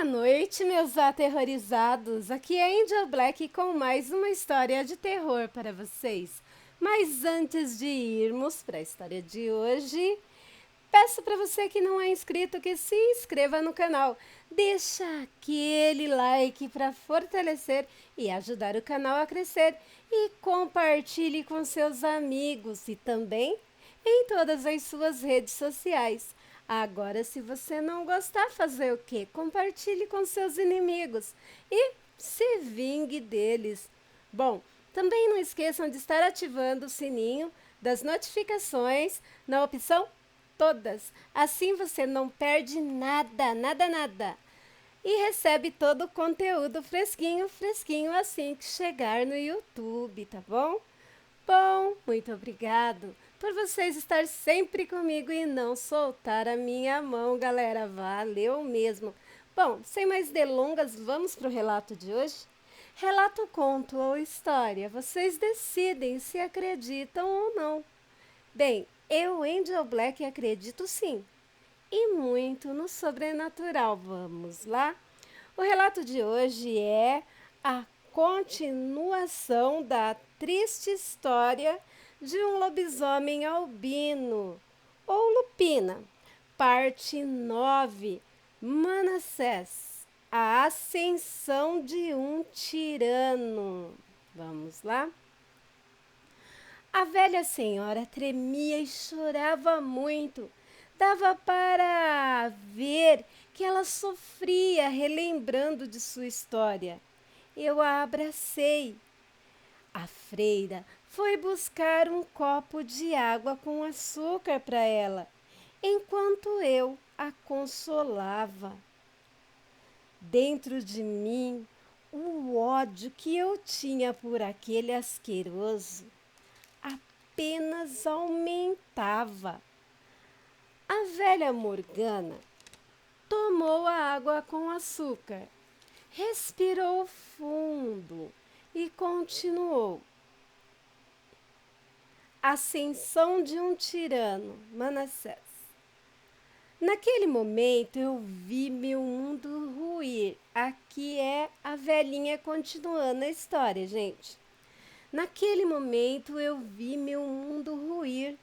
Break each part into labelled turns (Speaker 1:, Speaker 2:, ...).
Speaker 1: Boa noite, meus aterrorizados. Aqui é Angel Black com mais uma história de terror para vocês. Mas antes de irmos para a história de hoje, peço para você que não é inscrito que se inscreva no canal. Deixa aquele like para fortalecer e ajudar o canal a crescer. E compartilhe com seus amigos e também em todas as suas redes sociais. Agora, se você não gostar, fazer o quê? Compartilhe com seus inimigos e se vingue deles. Bom, também não esqueçam de estar ativando o sininho das notificações na opção todas. Assim você não perde nada, nada, nada. E recebe todo o conteúdo fresquinho, fresquinho assim que chegar no YouTube, tá bom? Bom, muito obrigado por vocês estar sempre comigo e não soltar a minha mão, galera. Valeu mesmo. Bom, sem mais delongas, vamos para o relato de hoje? Relato, conto ou história? Vocês decidem se acreditam ou não. Bem, eu, Angel Black, acredito sim. E muito no sobrenatural. Vamos lá? O relato de hoje é a continuação da triste história de um lobisomem albino, ou lupina, parte 9, Manassés, a ascensão de um tirano. Vamos lá? A velha senhora tremia e chorava muito. Dava para ver que ela sofria relembrando de sua história. Eu a abracei. A freira foi buscar um copo de água com açúcar para ela, enquanto eu a consolava. Dentro de mim, o ódio que eu tinha por aquele asqueroso apenas aumentava. A velha Morgana tomou a água com açúcar, respirou fundo e continuou. Ascensão de um tirano, Manassés. Naquele momento eu vi meu mundo ruir. Aqui é a velhinha continuando a história, gente. Naquele momento eu vi meu mundo ruir.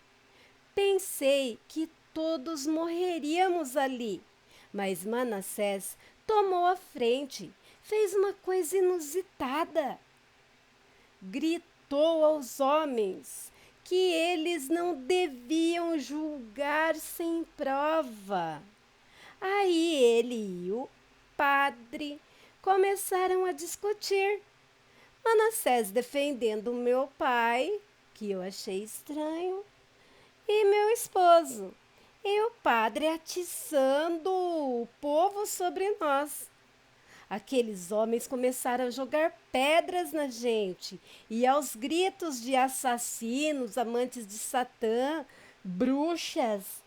Speaker 1: Pensei que todos morreríamos ali, mas Manassés tomou a frente, fez uma coisa inusitada. Gritou aos homens que eles não deviam julgar sem prova. Aí ele e o padre começaram a discutir. Manassés defendendo meu pai, que eu achei estranho, e meu esposo, e o padre atiçando o povo sobre nós. Aqueles homens começaram a jogar pedras na gente e aos gritos de assassinos, amantes de Satã, bruxas.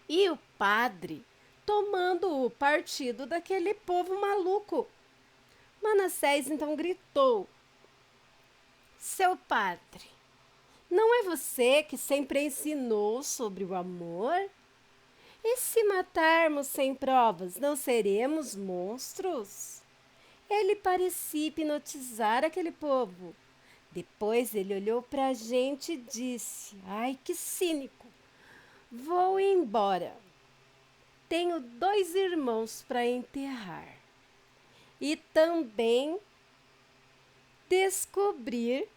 Speaker 1: E o padre tomando o partido daquele povo maluco. Manassés então gritou: Seu padre, não é você que sempre ensinou sobre o amor? E se matarmos sem provas, não seremos monstros? Ele parecia hipnotizar aquele povo. Depois ele olhou para a gente e disse: Ai, que cínico! Vou embora. Tenho 2 irmãos para enterrar. E também descobrir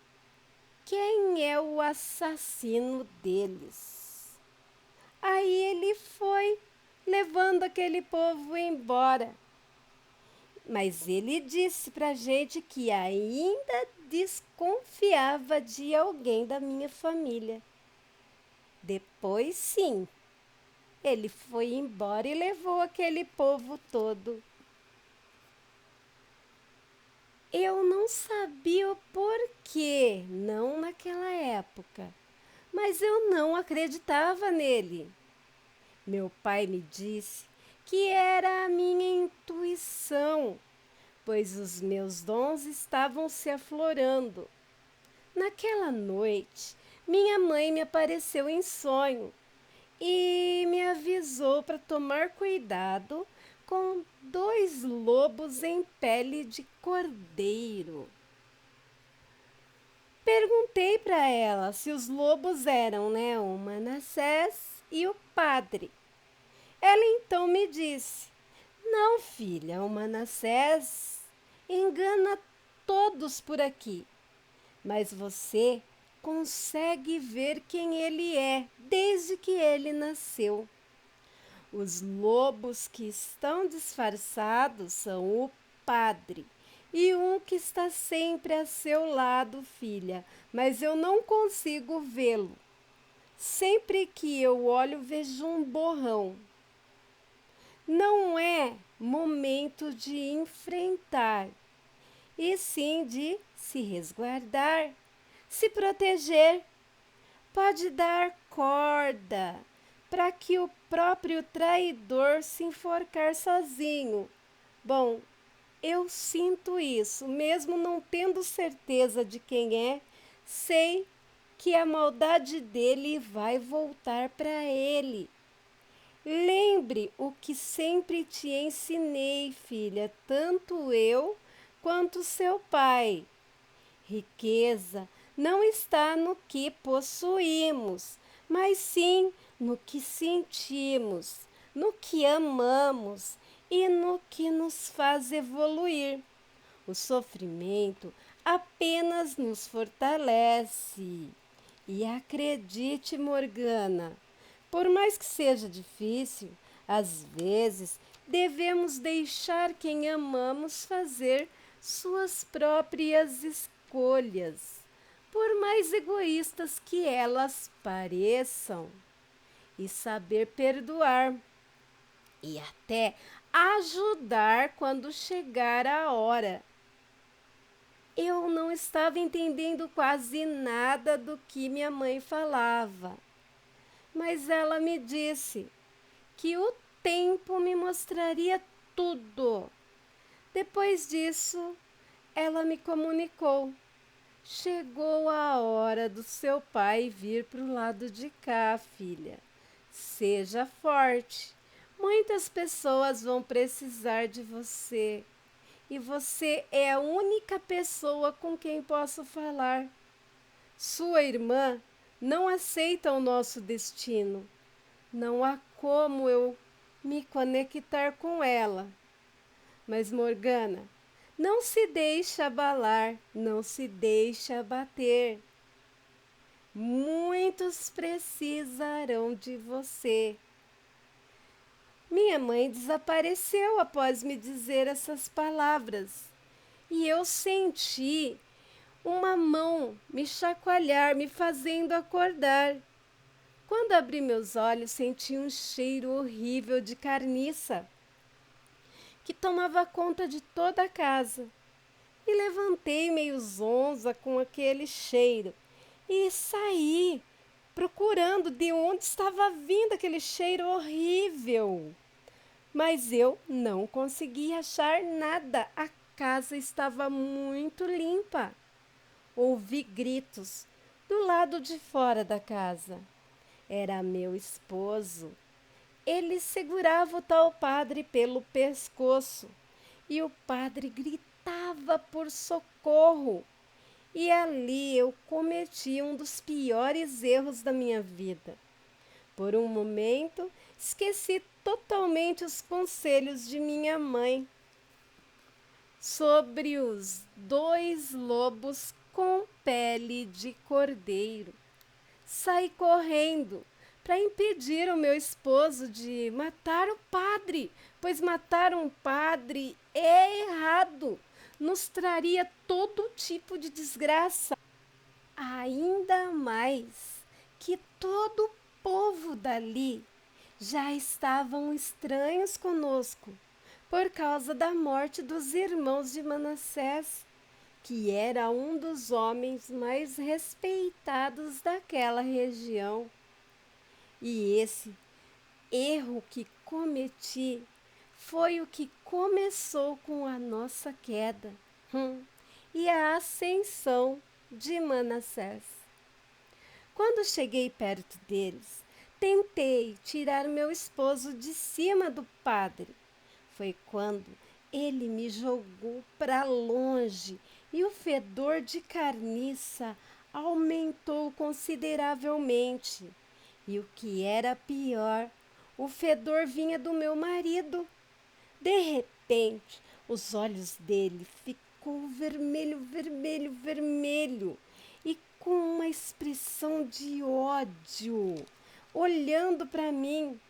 Speaker 1: quem é o assassino deles. Aí ele foi, levando aquele povo embora. Mas ele disse pra gente que ainda desconfiava de alguém da minha família. Depois, sim, ele foi embora e levou aquele povo todo. Eu não sabia o porquê, não naquela época, mas eu não acreditava nele. Meu pai me disse que era a minha intuição, pois os meus dons estavam se aflorando. Naquela noite, minha mãe me apareceu em sonho e me avisou para tomar cuidado com 2 lobos em pele de cordeiro. Perguntei para ela se os lobos eram, o Manassés e o padre. Ela então me disse: não, filha, o Manassés engana todos por aqui, mas você consegue ver quem ele é desde que ele nasceu. Os lobos que estão disfarçados são o padre e um que está sempre a seu lado, filha, mas eu não consigo vê-lo. Sempre que eu olho, vejo um borrão. Não é momento de enfrentar, e sim de se resguardar, se proteger. Pode dar corda para que o próprio traidor se enforcar sozinho. Bom, eu sinto isso, mesmo não tendo certeza de quem é, sei que a maldade dele vai voltar para ele. Lembre o que sempre te ensinei, filha, tanto eu quanto seu pai. Riqueza não está no que possuímos, mas sim no que sentimos, no que amamos e no que nos faz evoluir. O sofrimento apenas nos fortalece. E acredite, Morgana, por mais que seja difícil, às vezes devemos deixar quem amamos fazer suas próprias escolhas, por mais egoístas que elas pareçam, e saber perdoar e até ajudar quando chegar a hora. Eu não estava entendendo quase nada do que minha mãe falava, mas ela me disse que o tempo me mostraria tudo. Depois disso, ela me comunicou: chegou a hora do seu pai vir para o lado de cá, filha. Seja forte. Muitas pessoas vão precisar de você. E você é a única pessoa com quem posso falar. Sua irmã não aceita o nosso destino. Não há como eu me conectar com ela. Mas, Morgana, não se deixe abalar, não se deixe abater. Muitos precisarão de você. Minha mãe desapareceu após me dizer essas palavras. E eu senti uma mão me chacoalhar, me fazendo acordar. Quando abri meus olhos, senti um cheiro horrível de carniça que tomava conta de toda a casa. E levantei meio zonza com aquele cheiro e saí procurando de onde estava vindo aquele cheiro horrível. Mas eu não consegui achar nada. A casa estava muito limpa. Ouvi gritos do lado de fora da casa. Era meu esposo. Ele segurava o tal padre pelo pescoço e o padre gritava por socorro. E ali eu cometi um dos piores erros da minha vida. Por um momento, esqueci totalmente os conselhos de minha mãe sobre os 2 lobos com pele de cordeiro. Saí correndo para impedir o meu esposo de matar o padre, pois matar um padre é errado, nos traria todo tipo de desgraça. Ainda mais que todo o povo dali já estavam estranhos conosco por causa da morte dos irmãos de Manassés, que era um dos homens mais respeitados daquela região. E esse erro que cometi foi o que começou com a nossa queda e a ascensão de Manassés. Quando cheguei perto deles, tentei tirar meu esposo de cima do padre. Foi quando ele me jogou para longe e o fedor de carniça aumentou consideravelmente. E o que era pior, o fedor vinha do meu marido. De repente, os olhos dele ficou vermelho, vermelho, vermelho e com uma expressão de ódio, olhando para mim.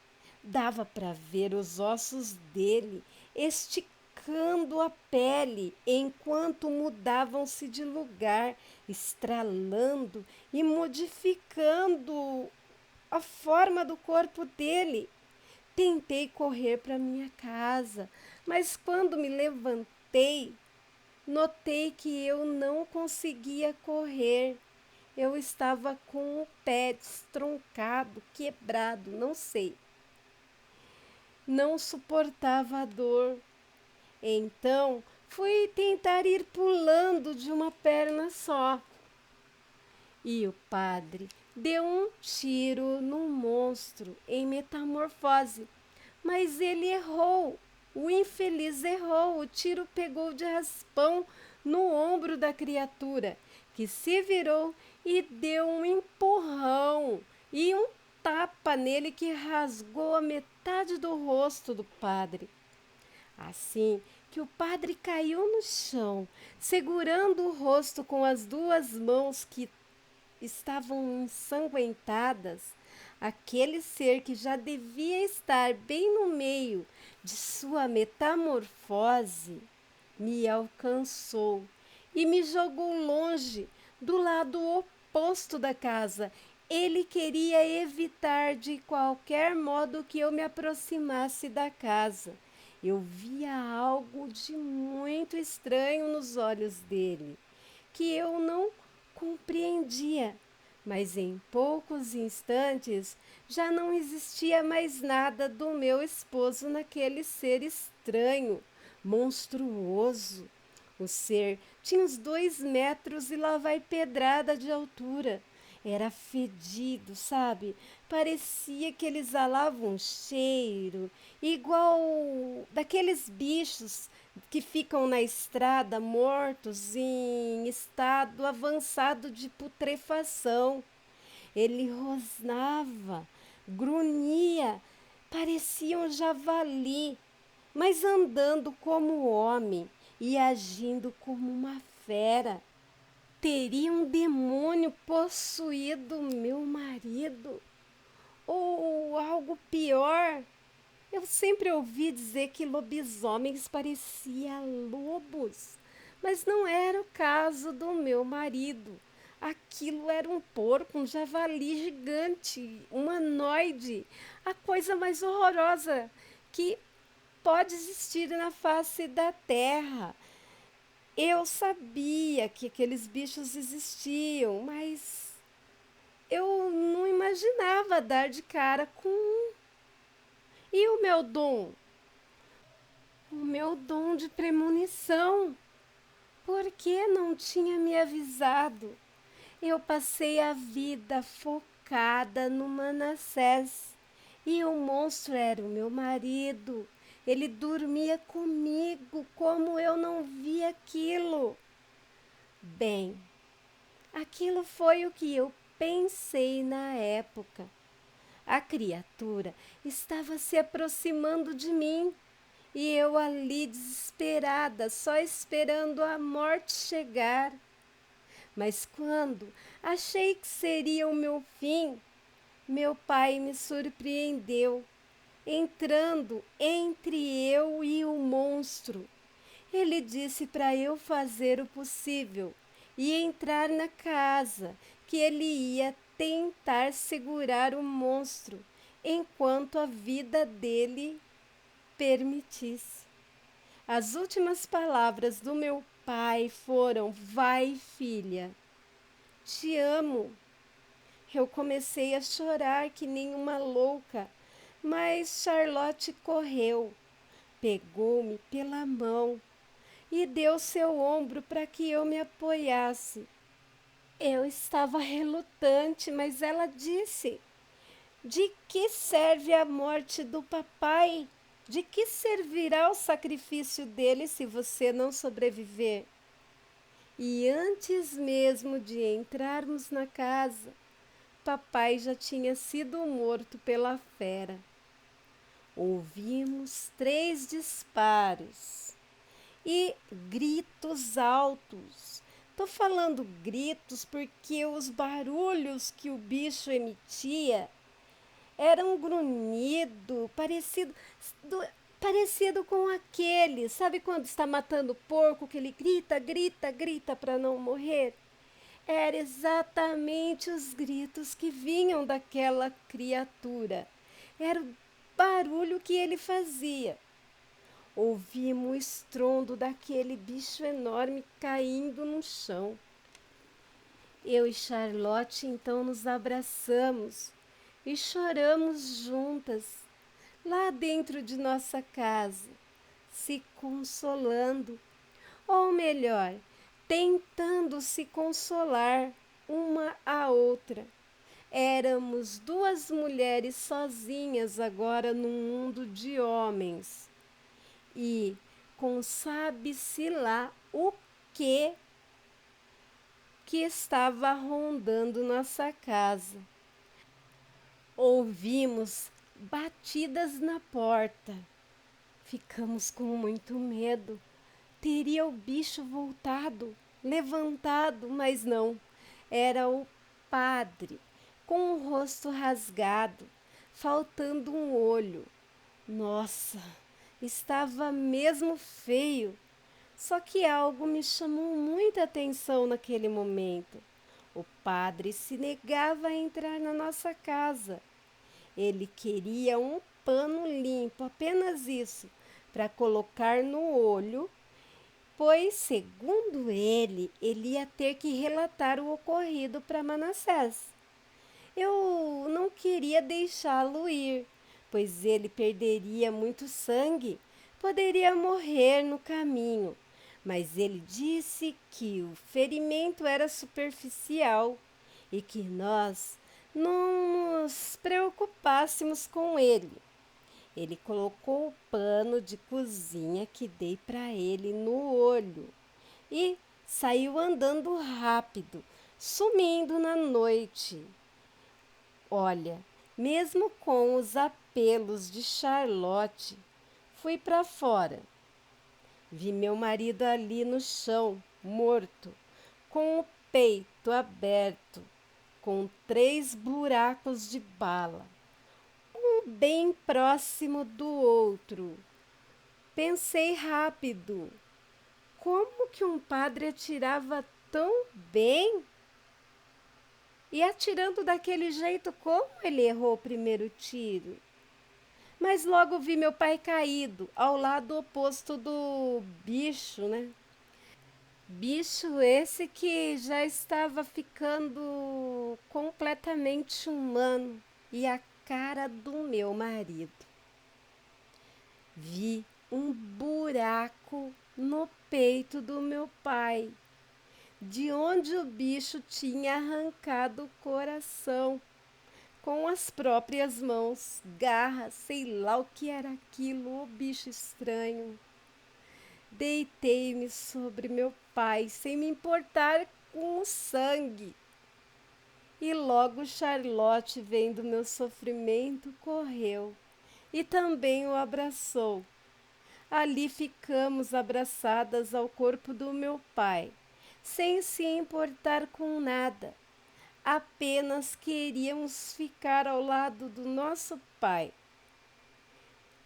Speaker 1: Dava para ver os ossos dele esticando a pele enquanto mudavam-se de lugar, estralando e modificando a forma do corpo dele. Tentei correr para minha casa, mas quando me levantei, notei que eu não conseguia correr. Eu estava com o pé destroncado, quebrado, não sei. Não suportava a dor. Então fui tentar ir pulando de uma perna só. E o padre deu um tiro no monstro em metamorfose, mas ele errou. O infeliz errou. O tiro pegou de raspão no ombro da criatura, que se virou e deu um empurrão e um tapa nele que rasgou a metade do rosto do padre. Assim que o padre caiu no chão, segurando o rosto com as duas mãos que estavam ensanguentadas, aquele ser que já devia estar bem no meio de sua metamorfose me alcançou e me jogou longe, do lado oposto da casa. Ele queria evitar de qualquer modo que eu me aproximasse da casa. Eu via algo de muito estranho nos olhos dele, que eu não compreendia. Mas em poucos instantes já não existia mais nada do meu esposo naquele ser estranho, monstruoso. O ser tinha uns 2 metros e lá vai pedrada de altura. Era fedido, sabe? Parecia que ele exalava um cheiro igual daqueles bichos que ficam na estrada mortos em estado avançado de putrefação. Ele rosnava, grunhia, parecia um javali, mas andando como homem e agindo como uma fera. Teria um demônio possuído meu marido? Ou algo pior? Eu sempre ouvi dizer que lobisomens pareciam lobos, mas não era o caso do meu marido. Aquilo era um porco, um javali gigante, humanoide, a coisa mais horrorosa que pode existir na face da terra. Eu sabia que aqueles bichos existiam, mas eu não imaginava dar de cara com um. E o meu dom? O meu dom de premonição. Por que não tinha me avisado? Eu passei a vida focada no Manassés. E o monstro era o meu marido. Ele dormia comigo, como eu não vi aquilo. Bem, aquilo foi o que eu pensei na época. A criatura estava se aproximando de mim e eu ali desesperada, só esperando a morte chegar. Mas quando achei que seria o meu fim, meu pai me surpreendeu, entrando entre eu e o monstro. Ele disse para eu fazer o possível e entrar na casa, que ele ia tentar segurar o monstro enquanto a vida dele permitisse. As últimas palavras do meu pai foram: vai, filha, te amo. Eu comecei a chorar que nem uma louca, mas Charlotte correu, pegou-me pela mão e deu seu ombro para que eu me apoiasse. Eu estava relutante, mas ela disse: de que serve a morte do papai? De que servirá o sacrifício dele se você não sobreviver? E antes mesmo de entrarmos na casa, papai já tinha sido morto pela fera. Ouvimos 3 disparos e gritos altos. Tô falando gritos porque os barulhos que o bicho emitia eram um grunhido parecido com aquele, sabe quando está matando porco que ele grita, grita, grita para não morrer? Era exatamente os gritos que vinham daquela criatura. Era o barulho que ele fazia. Ouvimos o estrondo daquele bicho enorme caindo no chão. Eu e Charlotte então nos abraçamos e choramos juntas, lá dentro de nossa casa, se consolando, ou melhor, tentando se consolar uma à outra. Éramos 2 mulheres sozinhas agora num mundo de homens. E com sabe-se lá o que que estava rondando nossa casa. Ouvimos batidas na porta. Ficamos com muito medo. Teria o bicho voltado, levantado, mas não. Era o padre, com o rosto rasgado, faltando um olho. Nossa, estava mesmo feio. Só que algo me chamou muita atenção naquele momento. O padre se negava a entrar na nossa casa. Ele queria um pano limpo, apenas isso, para colocar no olho, pois, segundo ele ia ter que relatar o ocorrido para Manassés. Eu não queria deixá-lo ir, pois ele perderia muito sangue, poderia morrer no caminho. Mas ele disse que o ferimento era superficial e que nós não nos preocupássemos com ele. Ele colocou o pano de cozinha que dei para ele no olho e saiu andando rápido, sumindo na noite. Olha, mesmo com os apelos de Charlotte, fui para fora. Vi meu marido ali no chão, morto, com o peito aberto, com 3 buracos de bala, um bem próximo do outro. Pensei rápido. Como que um padre atirava tão bem? E atirando daquele jeito, como ele errou o primeiro tiro? Mas logo vi meu pai caído, ao lado oposto do bicho, né? Bicho esse que já estava ficando completamente humano e a cara do meu marido. Vi um buraco no peito do meu pai, de onde o bicho tinha arrancado o coração com as próprias mãos, garras, sei lá o que era aquilo, o bicho estranho. Deitei-me sobre meu pai, sem me importar com o sangue. E logo Charlotte, vendo meu sofrimento, correu e também o abraçou. Ali ficamos abraçadas ao corpo do meu pai, sem se importar com nada. Apenas queríamos ficar ao lado do nosso pai.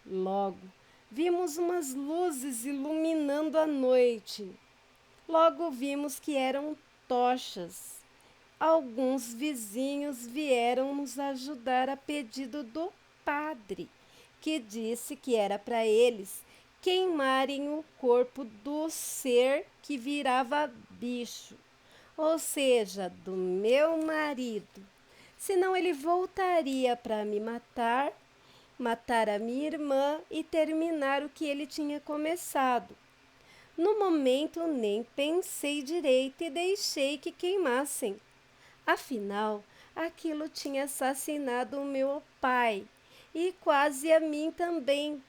Speaker 1: Logo, vimos umas luzes iluminando a noite. Logo vimos que eram tochas. Alguns vizinhos vieram nos ajudar a pedido do padre, que disse que era para eles queimarem o corpo do ser que virava bicho, ou seja, do meu marido. Senão ele voltaria para me matar, matar a minha irmã e terminar o que ele tinha começado. No momento nem pensei direito e deixei que queimassem. Afinal, aquilo tinha assassinado o meu pai e quase a mim também.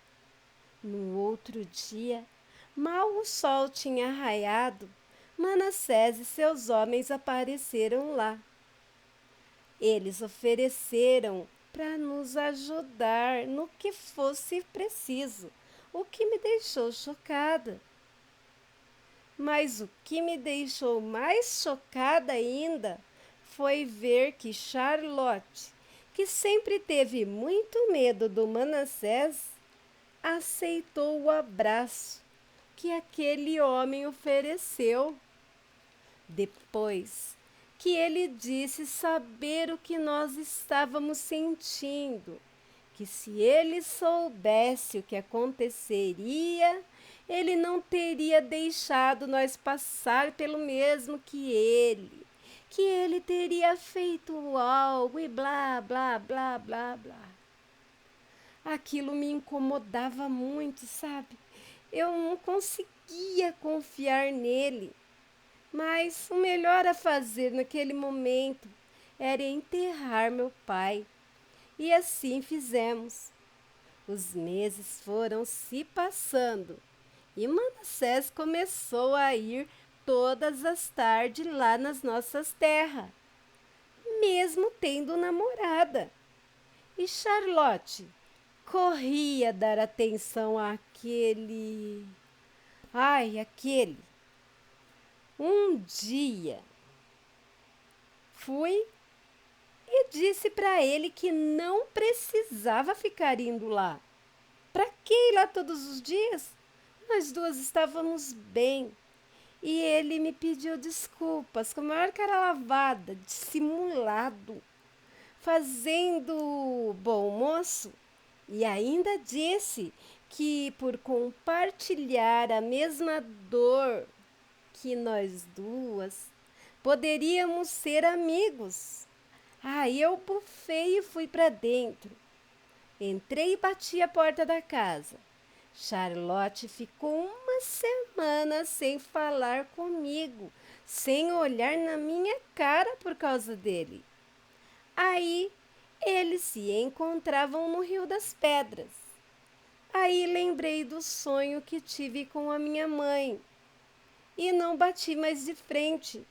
Speaker 1: No outro dia, mal o sol tinha raiado, Manassés e seus homens apareceram lá. Eles ofereceram para nos ajudar no que fosse preciso, o que me deixou chocada. Mas o que me deixou mais chocada ainda foi ver que Charlotte, que sempre teve muito medo do Manassés, aceitou o abraço que aquele homem ofereceu. Depois que ele disse saber o que nós estávamos sentindo, que se ele soubesse o que aconteceria, ele não teria deixado nós passar pelo mesmo que ele teria feito algo e blá, blá, blá, blá, blá. Aquilo me incomodava muito, sabe? Eu não conseguia confiar nele. Mas o melhor a fazer naquele momento era enterrar meu pai. E assim fizemos. Os meses foram se passando e Manassés começou a ir todas as tardes lá nas nossas terras, mesmo tendo namorada. E Charlotte corria dar atenção àquele. Ai, aquele. Um dia fui e disse para ele que não precisava ficar indo lá. Para que ir lá todos os dias? Nós duas estávamos bem. E ele me pediu desculpas com a maior cara lavada, dissimulado, fazendo bom moço. E ainda disse que por compartilhar a mesma dor que nós duas poderíamos ser amigos. Aí eu bufei e fui para dentro. Entrei e bati a porta da casa. Charlotte ficou uma semana sem falar comigo, sem olhar na minha cara por causa dele. Aí eles se encontravam no Rio das Pedras. Aí lembrei do sonho que tive com a minha mãe e não bati mais de frente.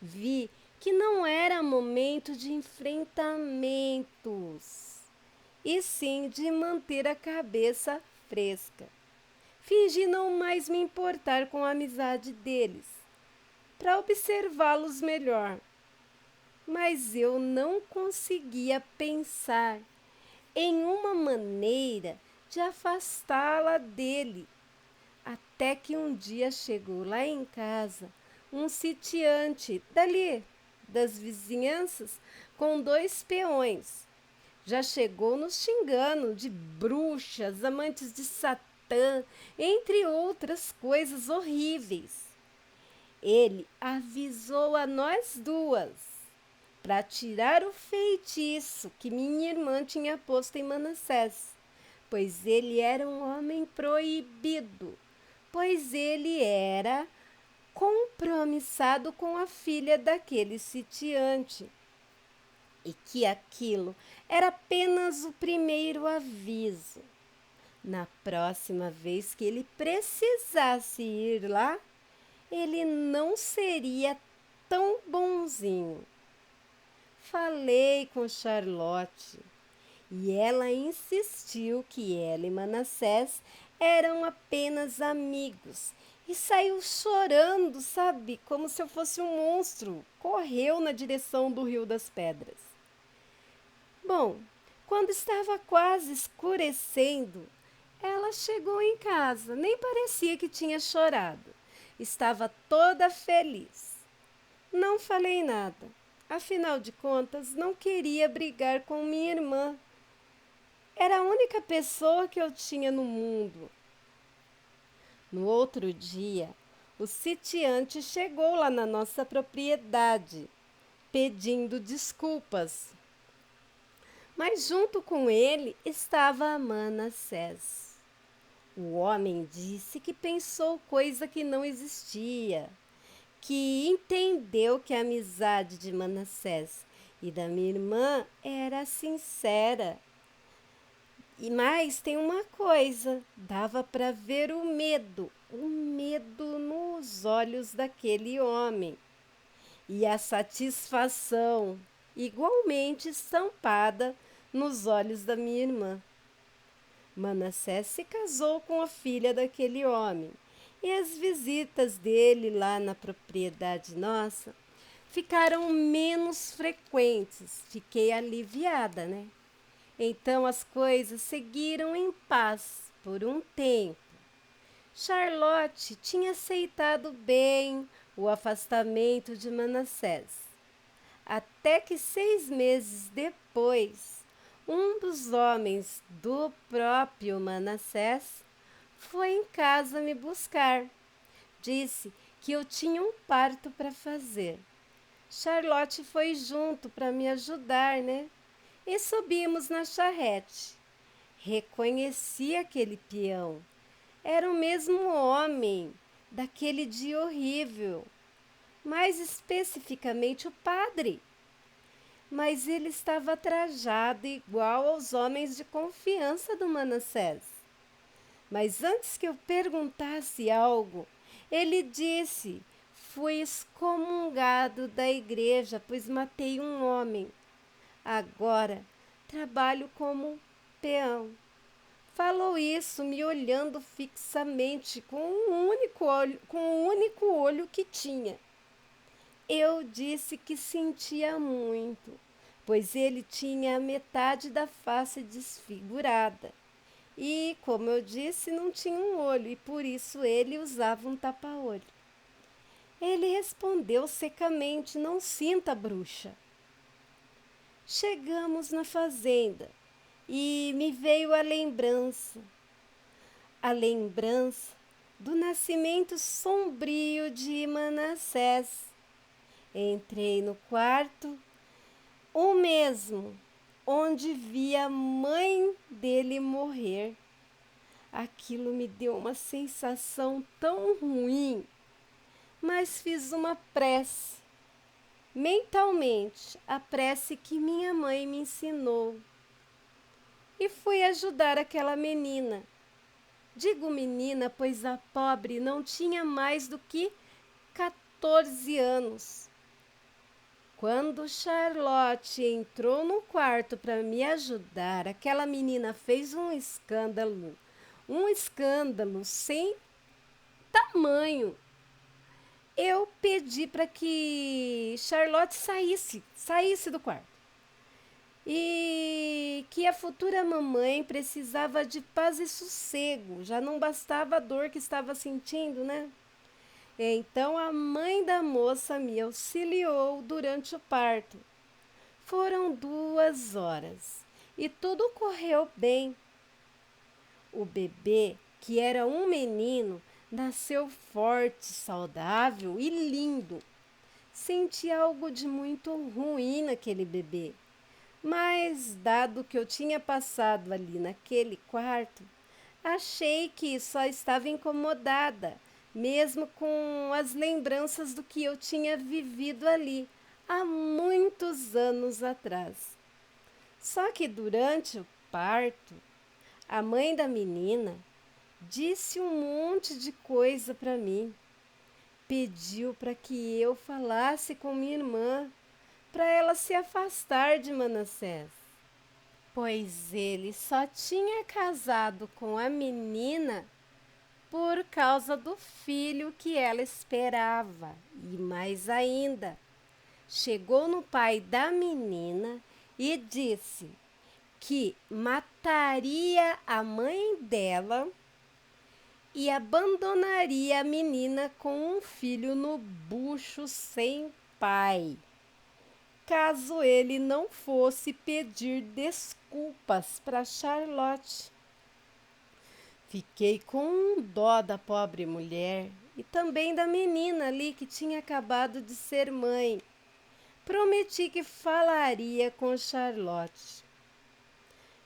Speaker 1: Vi que não era momento de enfrentamentos, e sim de manter a cabeça fresca. Fingi não mais me importar com a amizade deles, para observá-los melhor. Mas eu não conseguia pensar em uma maneira de afastá-la dele. Até que um dia chegou lá em casa um sitiante dali, das vizinhanças, com 2 peões. Já chegou nos xingando de bruxas, amantes de Satã, entre outras coisas horríveis. Ele avisou a nós duas para tirar o feitiço que minha irmã tinha posto em Manassés, pois ele era um homem proibido, pois ele era compromissado com a filha daquele sitiante, e que aquilo era apenas o primeiro aviso. Na próxima vez que ele precisasse ir lá, ele não seria tão bonzinho. Falei com Charlotte e ela insistiu que ela e Manassés eram apenas amigos e saiu chorando, sabe, como se eu fosse um monstro. Correu na direção do Rio das Pedras. Bom, quando estava quase escurecendo, ela chegou em casa, nem parecia que tinha chorado. Estava toda feliz. Não falei nada. Afinal de contas, não queria brigar com minha irmã. Era a única pessoa que eu tinha no mundo. No outro dia, o sitiante chegou lá na nossa propriedade, pedindo desculpas. Mas junto com ele estava Manassés. O homem disse que pensou coisa que não existia, que entendeu que a amizade de Manassés e da minha irmã era sincera Mas tem uma coisa, dava para ver o medo nos olhos daquele homem e a satisfação igualmente estampada nos olhos da minha irmã. Manassés se casou com a filha daquele homem e as visitas dele lá na propriedade nossa ficaram menos frequentes. Fiquei aliviada, né? Então as coisas seguiram em paz por um tempo. Charlotte tinha aceitado bem o afastamento de Manassés, até que 6 meses depois, um dos homens do próprio Manassés foi em casa me buscar. Disse que eu tinha um parto para fazer. Charlotte foi junto para me ajudar, né? E subimos na charrete. Reconheci aquele peão. Era o mesmo homem daquele dia horrível, mais especificamente o padre. Mas ele estava trajado igual aos homens de confiança do Manassés. Mas antes que eu perguntasse algo, ele disse: fui excomungado da igreja, pois matei um homem. Agora trabalho como peão. Falou isso me olhando fixamente com o único olho que tinha. Eu disse que sentia muito, pois ele tinha a metade da face desfigurada. E, como eu disse, não tinha um olho e por isso ele usava um tapa-olho. Ele respondeu secamente: não sinta, bruxa. Chegamos na fazenda e me veio a lembrança do nascimento sombrio de Manassés. Entrei no quarto, o mesmo onde vi a mãe dele morrer. Aquilo me deu uma sensação tão ruim, mas fiz uma prece, mentalmente, a prece que minha mãe me ensinou. E fui ajudar aquela menina. Digo menina, pois a pobre não tinha mais do que 14 anos. Quando Charlotte entrou no quarto para me ajudar, aquela menina fez um escândalo sem tamanho. Eu pedi para que Charlotte saísse do quarto. E que a futura mamãe precisava de paz e sossego, já não bastava a dor que estava sentindo, né? Então a mãe da moça me auxiliou durante o parto. Foram 2 horas e tudo correu bem. O bebê, que era um menino, nasceu forte, saudável e lindo. Senti algo de muito ruim naquele bebê. Mas, dado que eu tinha passado ali naquele quarto, achei que só estava incomodada, mesmo com as lembranças do que eu tinha vivido ali há muitos anos atrás. Só que durante o parto, a mãe da menina disse um monte de coisa para mim. Pediu para que eu falasse com minha irmã, para ela se afastar de Manassés, pois ele só tinha casado com a menina por causa do filho que ela esperava. E mais ainda, chegou no pai da menina e disse que mataria a mãe dela e abandonaria a menina com um filho no bucho sem pai, caso ele não fosse pedir desculpas para Charlotte. Fiquei com dó da pobre mulher e também da menina ali que tinha acabado de ser mãe. Prometi que falaria com Charlotte.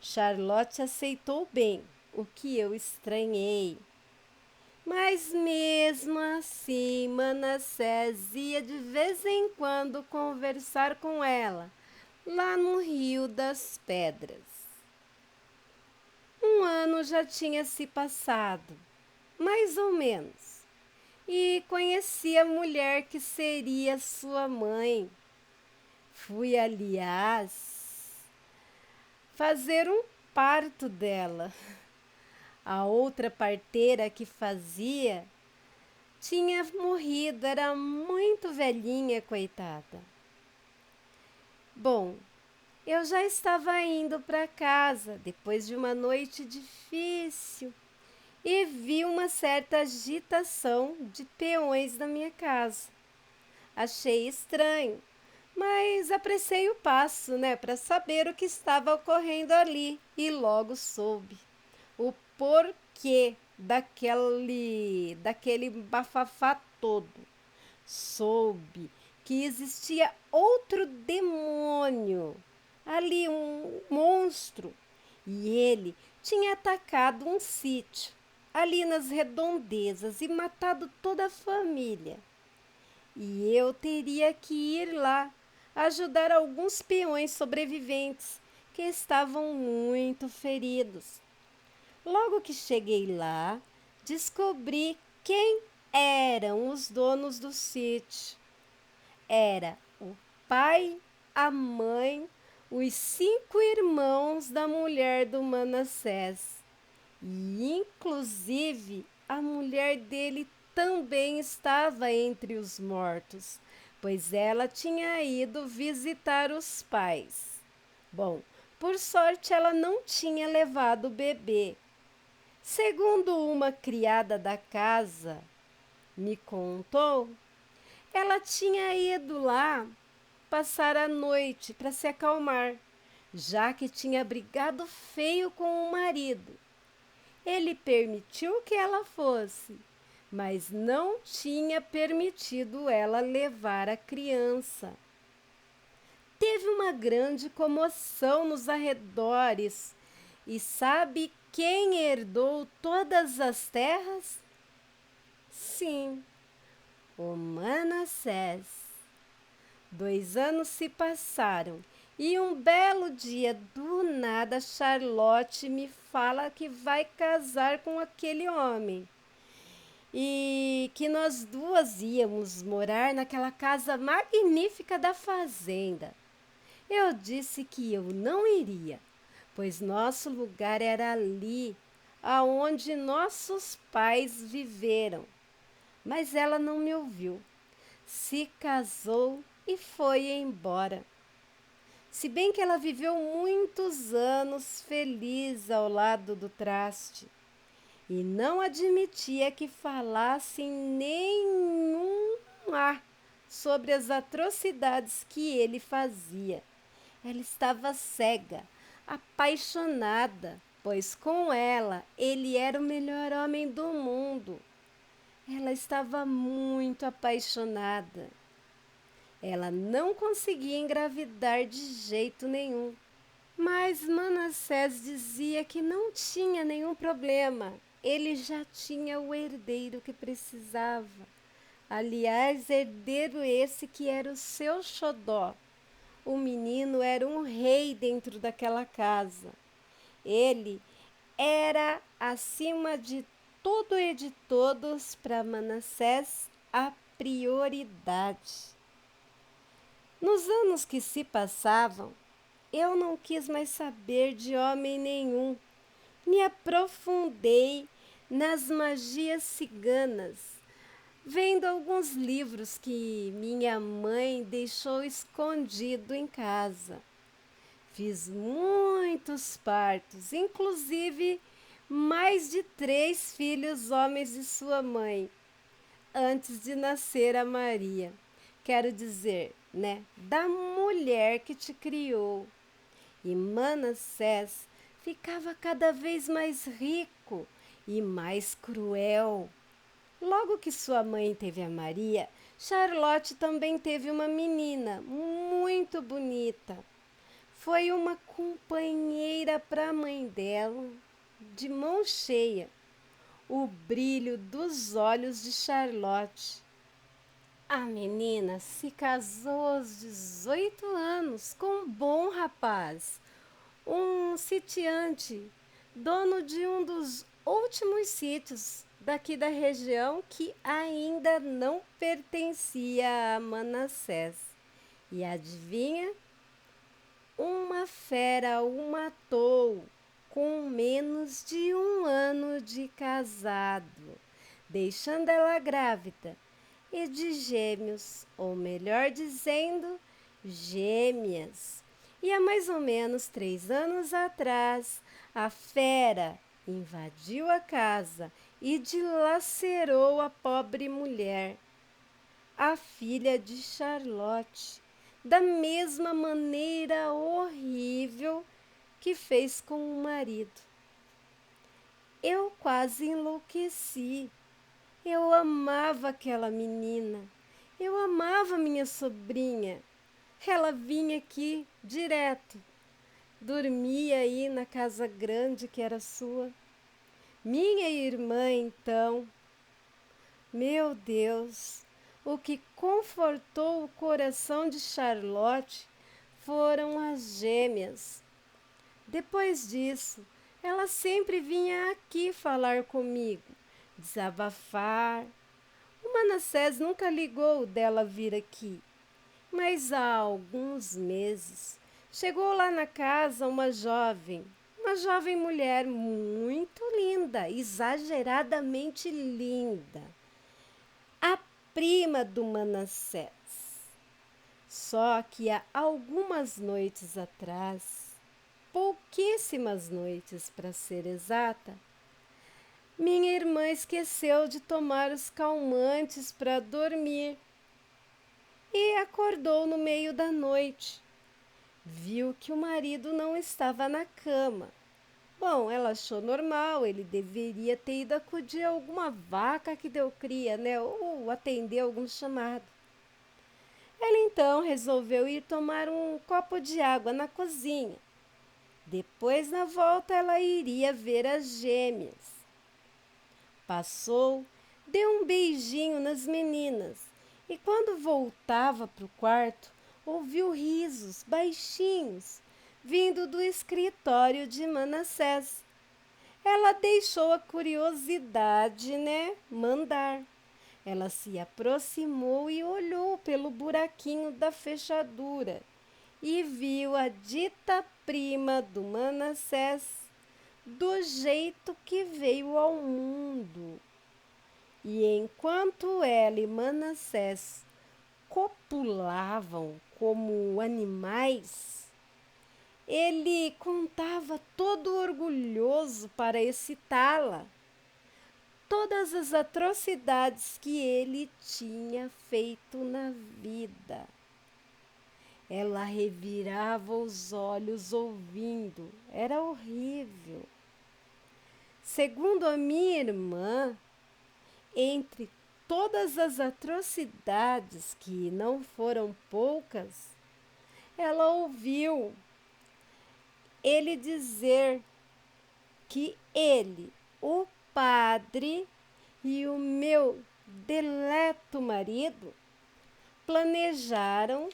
Speaker 1: Charlotte aceitou bem, o que eu estranhei. Mas mesmo assim, Manassés ia de vez em quando conversar com ela, lá no Rio das Pedras. Um ano já tinha se passado, mais ou menos, e conheci a mulher que seria sua mãe. Fui, aliás, fazer um parto dela. A outra parteira que fazia tinha morrido, era muito velhinha, coitada. Bom, eu já estava indo para casa depois de uma noite difícil e vi uma certa agitação de peões na minha casa. Achei estranho, mas apressei o passo, para saber o que estava ocorrendo ali e logo soube o porquê daquele bafafá todo. Soube que existia outro demônio ali, um monstro, e ele tinha atacado um sítio ali nas redondezas e matado toda a família. E eu teria que ir lá ajudar alguns peões sobreviventes que estavam muito feridos. Logo que cheguei lá, descobri quem eram os donos do sítio. Era o pai, a mãe, os 5 irmãos da mulher do Manassés. E, inclusive, a mulher dele também estava entre os mortos, pois ela tinha ido visitar os pais. Bom, por sorte ela não tinha levado o bebê. Segundo uma criada da casa me contou, ela tinha ido lá passar a noite para se acalmar, já que tinha brigado feio com o marido. Ele permitiu que ela fosse, mas não tinha permitido ela levar a criança. Teve uma grande comoção nos arredores. E sabe quem herdou todas as terras? Sim, o Manassés. 2 anos se passaram e um belo dia, do nada, Charlotte me fala que vai casar com aquele homem e que nós duas íamos morar naquela casa magnífica da fazenda. Eu disse que eu não iria, pois nosso lugar era ali, aonde nossos pais viveram. Mas ela não me ouviu, se casou e foi embora. Se bem que ela viveu muitos anos feliz ao lado do traste e não admitia que falassem nenhum ar sobre as atrocidades que ele fazia. Ela estava cega, apaixonada, pois com ela ele era o melhor homem do mundo. Ela estava muito apaixonada. Ela não conseguia engravidar de jeito nenhum. Mas Manassés dizia que não tinha nenhum problema. Ele já tinha o herdeiro que precisava. Aliás, herdeiro esse que era o seu xodó. O menino era um rei dentro daquela casa. Ele era, acima de tudo e de todos, para Manassés, a prioridade. Nos anos que se passavam, eu não quis mais saber de homem nenhum. Me aprofundei nas magias ciganas, vendo alguns livros que minha mãe deixou escondido em casa. Fiz muitos partos, inclusive mais de 3 filhos homens de sua mãe, antes de nascer a Maria. Quero dizer, da mulher que te criou. E Manassés ficava cada vez mais rico e mais cruel. Logo que sua mãe teve a Maria, Charlotte também teve uma menina muito bonita. Foi uma companheira para a mãe dela, de mão cheia, o brilho dos olhos de Charlotte. A menina se casou aos 18 anos com um bom rapaz, um sitiante dono de um dos últimos sítios daqui da região que ainda não pertencia a Manassés. E adivinha? Uma fera o matou com menos de 1 ano de casado, deixando ela grávida e de gêmeos, ou melhor dizendo, gêmeas. E há mais ou menos 3 anos atrás, a fera invadiu a casa e dilacerou a pobre mulher, a filha de Charlotte, da mesma maneira horrível que fez com o marido. Eu quase enlouqueci. Eu amava aquela menina. Eu amava minha sobrinha. Ela vinha aqui direto. Dormia aí na casa grande que era sua. Minha irmã, então. Meu Deus, o que confortou o coração de Charlotte foram as gêmeas. Depois disso, ela sempre vinha aqui falar comigo, desabafar. O Manassés nunca ligou dela vir aqui, mas há alguns meses chegou lá na casa uma jovem mulher muito linda, exageradamente linda, a prima do Manassés. Só que há algumas noites atrás, pouquíssimas noites para ser exata, minha irmã esqueceu de tomar os calmantes para dormir e acordou no meio da noite. Viu que o marido não estava na cama. Bom, ela achou normal, ele deveria ter ido acudir a alguma vaca que deu cria, né? Ou atender algum chamado. Ela então resolveu ir tomar um copo de água na cozinha. Depois, na volta, ela iria ver as gêmeas. Passou, deu um beijinho nas meninas e, quando voltava para o quarto, ouviu risos baixinhos vindo do escritório de Manassés. Ela deixou a curiosidade, mandar. Ela se aproximou e olhou pelo buraquinho da fechadura e viu a dita prima do Manassés do jeito que veio ao mundo. E enquanto ela e Manassés copulavam como animais, ele contava todo orgulhoso para excitá-la todas as atrocidades que ele tinha feito na vida. Ela revirava os olhos ouvindo, era horrível. Segundo a minha irmã, entre todas as atrocidades, que não foram poucas, ela ouviu ele dizer que ele, o padre e o meu deleto marido planejaram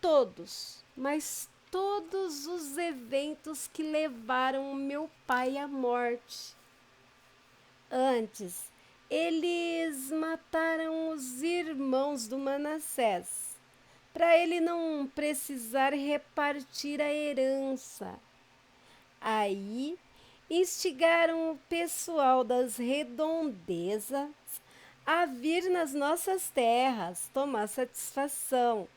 Speaker 1: todos, mas todos os eventos que levaram o meu pai à morte. Antes, eles mataram os irmãos do Manassés, para ele não precisar repartir a herança. Aí, instigaram o pessoal das redondezas a vir nas nossas terras tomar satisfação.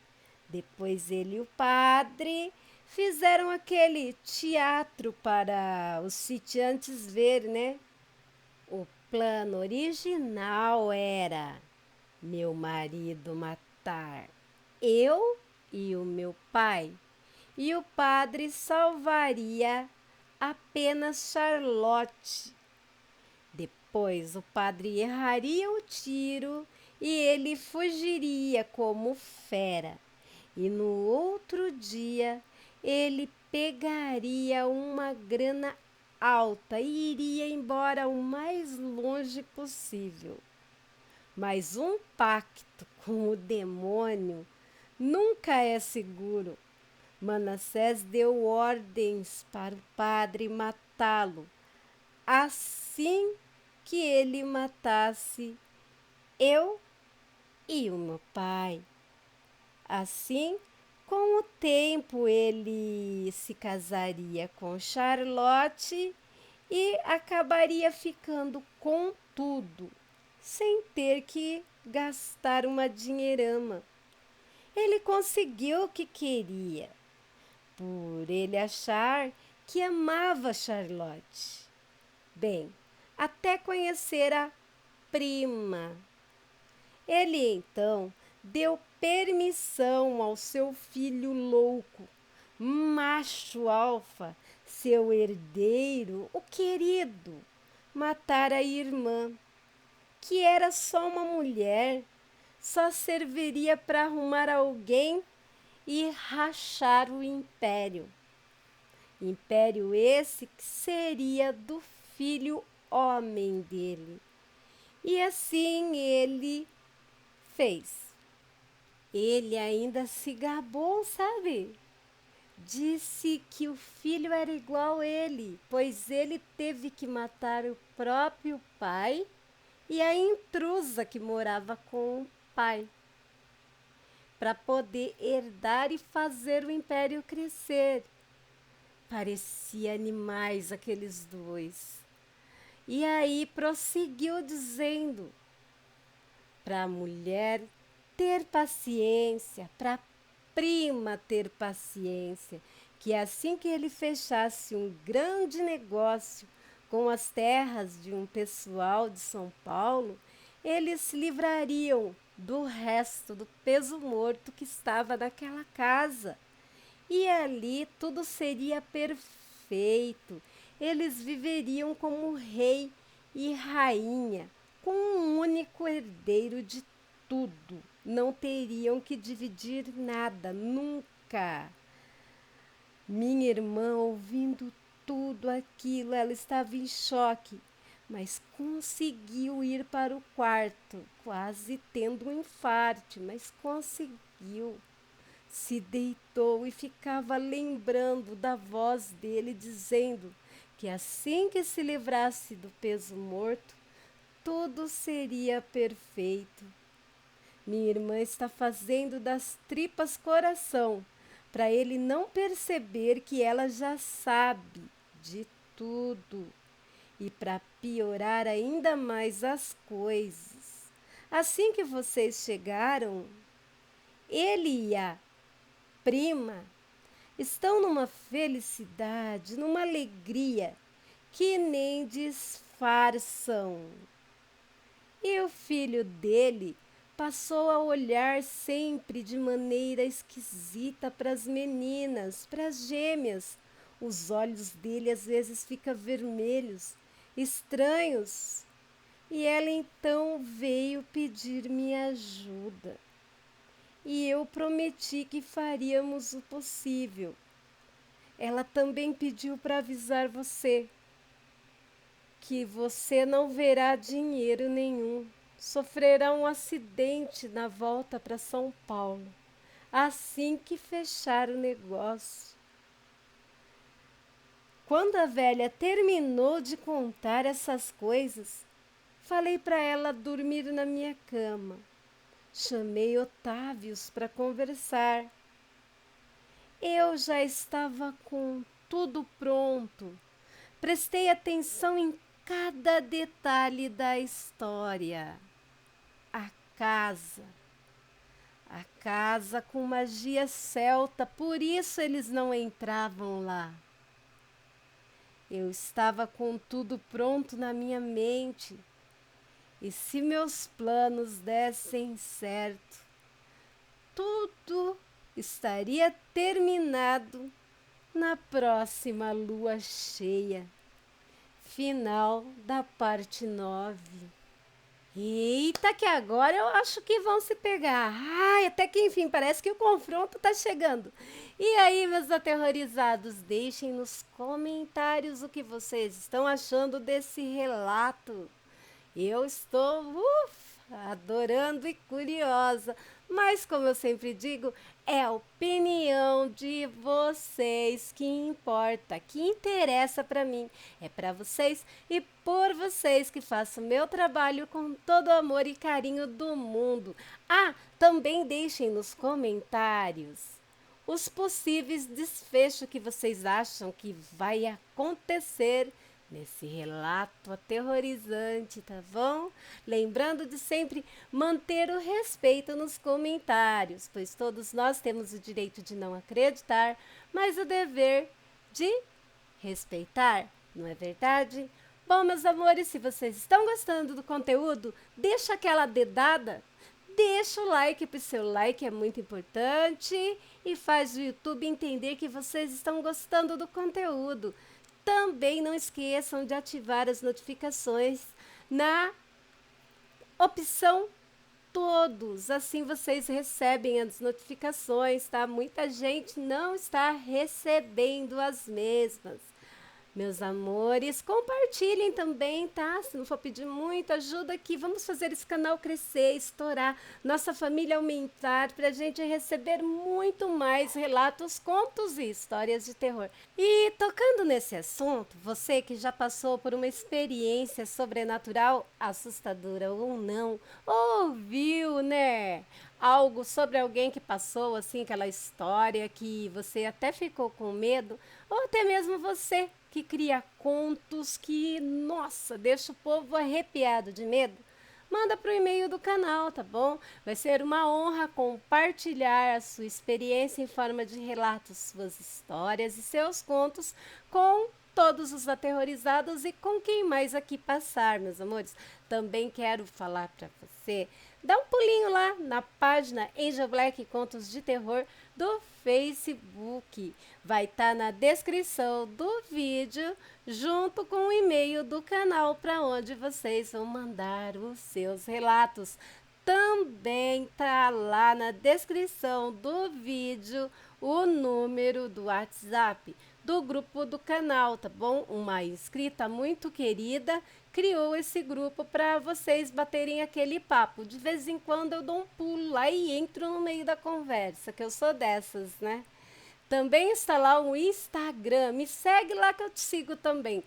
Speaker 1: Depois ele e o padre fizeram aquele teatro para os sitiantes ver, O plano original era meu marido matar eu e o meu pai, e o padre salvaria apenas Charlotte. Depois o padre erraria o tiro e ele fugiria como fera. E no outro dia ele pegaria uma grana alta e iria embora o mais longe possível. Mas um pacto com o demônio nunca é seguro. Manassés deu ordens para o padre matá-lo assim que ele matasse eu e o meu pai. Assim, com o tempo, ele se casaria com Charlotte e acabaria ficando com tudo, sem ter que gastar uma dinheirama. Ele conseguiu o que queria, por ele achar que amava Charlotte. Bem, até conhecer a prima. Ele então deu permissão ao seu filho louco, macho alfa, seu herdeiro, o querido, matar a irmã, que era só uma mulher, só serviria para arrumar alguém e rachar o império. Império esse que seria do filho homem dele. E assim ele fez. Ele ainda se gabou, sabe? Disse que o filho era igual a ele, pois ele teve que matar o próprio pai e a intrusa que morava com o pai, para poder herdar e fazer o império crescer. Parecia animais aqueles dois. E aí prosseguiu dizendo para a mulher ter paciência, para a prima ter paciência, que assim que ele fechasse um grande negócio com as terras de um pessoal de São Paulo, eles se livrariam do resto do peso morto que estava naquela casa. E ali tudo seria perfeito. Eles viveriam como rei e rainha, com um único herdeiro de tudo. Não teriam que dividir nada, nunca. Minha irmã, ouvindo tudo aquilo, ela estava em choque, mas conseguiu ir para o quarto, quase tendo um infarte, mas conseguiu. Se deitou e ficava lembrando da voz dele dizendo que assim que se livrasse do peso morto, tudo seria perfeito. Minha irmã está fazendo das tripas coração, para ele não perceber que ela já sabe de tudo. E para piorar ainda mais as coisas, assim que vocês chegaram, ele e a prima estão numa felicidade, numa alegria que nem disfarçam. E o filho dele passou a olhar sempre de maneira esquisita para as meninas, para as gêmeas. Os olhos dele às vezes ficam vermelhos, estranhos. E ela então veio pedir minha ajuda. E eu prometi que faríamos o possível. Ela também pediu para avisar você que você não verá dinheiro nenhum. Sofrerá um acidente na volta para São Paulo, assim que fechar o negócio. Quando a velha terminou de contar essas coisas, falei para ela dormir na minha cama. Chamei Otávios para conversar. Eu já estava com tudo pronto. Prestei atenção em cada detalhe da história. A casa. A casa com magia celta, por isso eles não entravam lá. Eu estava com tudo pronto na minha mente. E se meus planos dessem certo, tudo estaria terminado na próxima lua cheia. Final da parte 9. Eita, que agora eu acho que vão se pegar. Ai, até que enfim, parece que o confronto tá chegando. E aí, meus aterrorizados, deixem nos comentários o que vocês estão achando desse relato. Eu estou adorando e curiosa. Mas, como eu sempre digo, é a opinião de vocês que importa, que interessa para mim. É para vocês e por vocês que faço o meu trabalho com todo o amor e carinho do mundo. Ah, também deixem nos comentários os possíveis desfechos que vocês acham que vai acontecer nesse relato aterrorizante, tá bom? Lembrando de sempre manter o respeito nos comentários, pois todos nós temos o direito de não acreditar, mas o dever de respeitar, não é verdade? Bom, meus amores, se vocês estão gostando do conteúdo, deixa aquela dedada. Deixa o like, porque o seu like é muito importante e faz o YouTube entender que vocês estão gostando do conteúdo. Também não esqueçam de ativar as notificações na opção todos, assim vocês recebem as notificações, tá? Muita gente não está recebendo as mesmas. Meus amores, compartilhem também, tá? Se não for pedir muito, ajuda aqui. Vamos fazer esse canal crescer, estourar, nossa família aumentar, pra gente receber muito mais relatos, contos e histórias de terror. E tocando nesse assunto, você que já passou por uma experiência sobrenatural, assustadora ou não, ouviu, né? Algo sobre alguém que passou assim aquela história que você até ficou com medo, ou até mesmo você que cria contos que, nossa, deixa o povo arrepiado de medo, manda para o e-mail do canal, tá bom? Vai ser uma honra compartilhar a sua experiência em forma de relatos, suas histórias e seus contos com todos os aterrorizados e com quem mais aqui passar, meus amores. Também quero falar para você, dá um pulinho lá na página Angel Black Contos de Terror do Facebook. Vai estar na descrição do vídeo, junto com o e-mail do canal para onde vocês vão mandar os seus relatos. Também tá lá na descrição do vídeo o número do WhatsApp do grupo do canal, tá bom? Uma inscrita muito querida criou esse grupo para vocês baterem aquele papo. De vez em quando eu dou um pulo lá e entro no meio da conversa, que eu sou dessas, né? Também está lá o Instagram, me segue lá que eu te sigo também.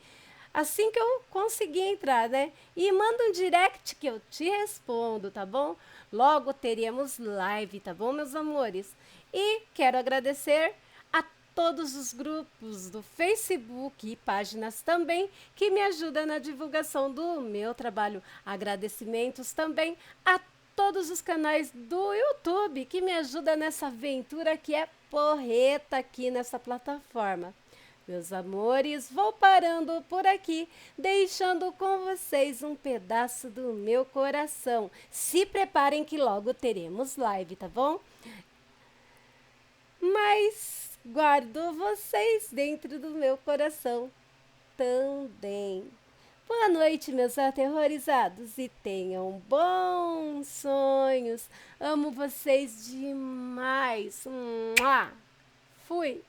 Speaker 1: Assim que eu conseguir entrar, né? E manda um direct que eu te respondo, tá bom? Logo teremos live, tá bom, meus amores? E quero agradecer a todos os grupos do Facebook e páginas também que me ajudam na divulgação do meu trabalho. Agradecimentos também a todos os canais do YouTube que me ajudam nessa aventura que é porreta aqui nessa plataforma. Meus amores, vou parando por aqui, deixando com vocês um pedaço do meu coração. Se preparem que logo teremos live, tá bom? Mas guardo vocês dentro do meu coração também. Boa noite, meus aterrorizados, e tenham bons sonhos. Amo vocês demais. Mua! Fui!